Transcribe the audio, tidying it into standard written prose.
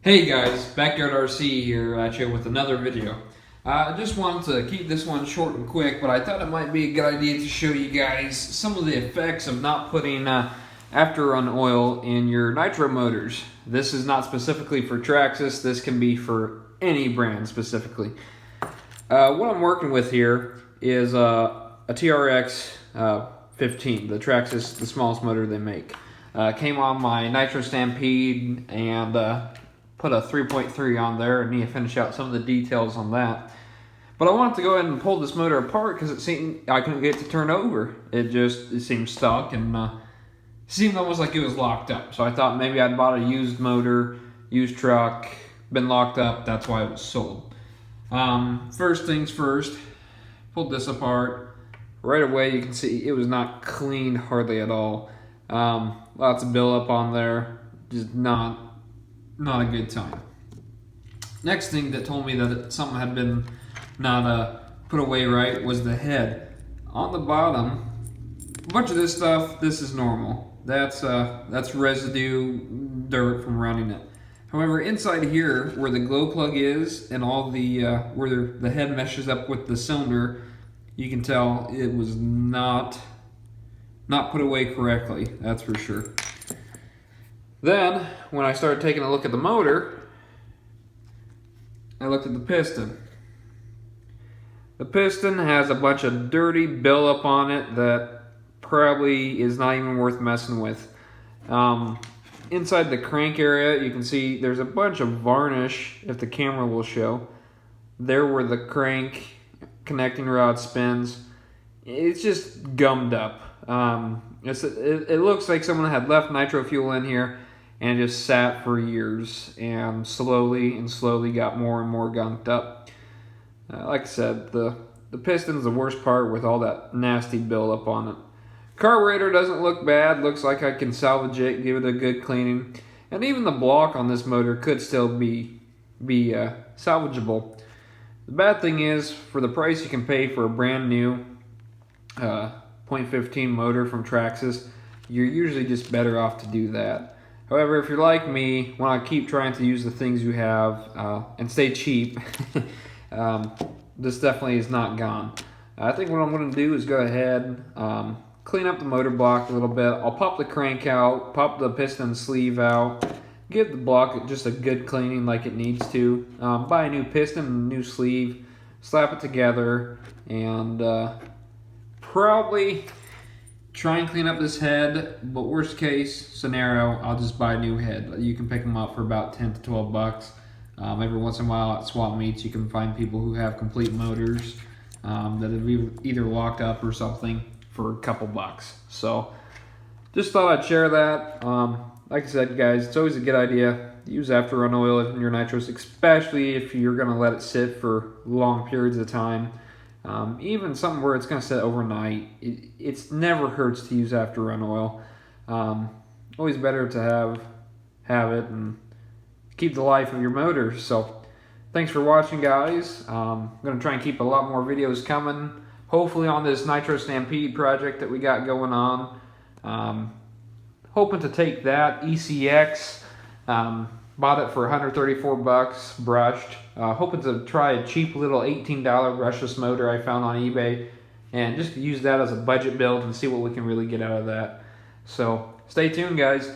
Hey guys, Backyard RC here at you with another video. I just wanted to keep this one short and quick, but I thought it might be a good idea to show you guys some of the effects of not putting after-run oil in your nitro motors. This is not specifically for Traxxas, this can be for any brand specifically. What I'm working with here is a TRX 15, the Traxxas, the smallest motor they make. Came on my Nitro Stampede and put a 3.3 on there and need to finish out some of the details on that. But I wanted to go ahead and pull this motor apart because it seemed I couldn't get it to turn over. It seemed stuck and seemed almost like it was locked up. So I thought maybe I'd bought a used motor, used truck, been locked up, that's why it was sold. First things first, pulled this apart. Right away you can see it was not cleaned hardly at all. Lots of buildup on there, just not a good time. Next thing that told me that something had been not put away right was the head. On the bottom, a bunch of this stuff, this is normal. That's residue, dirt from running it. However, inside here, where the glow plug is and all the where the head meshes up with the cylinder, you can tell it was not put away correctly, that's for sure. Then, when I started taking a look at the motor, I looked at the piston. The piston has a bunch of dirty buildup on it that probably is not even worth messing with. Inside the crank area, you can see there's a bunch of varnish, if the camera will show. There where the crank connecting rod spins. It's just gummed up. It looks like someone had left nitro fuel in here and just sat for years and slowly got more and more gunked up. Like I said, the piston's the worst part with all that nasty buildup on it. Carburetor doesn't look bad, looks like I can salvage it, give it a good cleaning. And even the block on this motor could still be salvageable. The bad thing is, for the price you can pay for a brand new 0.15 motor from Traxxas, you're usually just better off to do that. However, if you're like me, want to keep trying to use the things you have and stay cheap, this definitely is not gone. I think what I'm going to do is go ahead, clean up the motor block a little bit. I'll pop the crank out, pop the piston sleeve out, give the block just a good cleaning like it needs to. Buy a new piston, a new sleeve, slap it together, and probably try and clean up this head, but worst case scenario, I'll just buy a new head. You can pick them up for about 10 to 12 bucks. Every once in a while at swap meets, you can find people who have complete motors that have either locked up or something for a couple bucks. So just thought I'd share that. Like I said, guys, it's always a good idea to use after-run oil in your nitros, especially if you're going to let it sit for long periods of time. Even something where it's going to sit overnight, it's never hurts to use after-run oil. Always better to have it and keep the life of your motor. So thanks for watching, guys. I'm going to try and keep a lot more videos coming, hopefully on this Nitro Stampede project that we got going on. Hoping to take that ECX, bought it for 134 bucks, brushed. Hoping to try a cheap little $18 brushless motor I found on eBay and just use that as a budget build and see what we can really get out of that. So stay tuned, guys.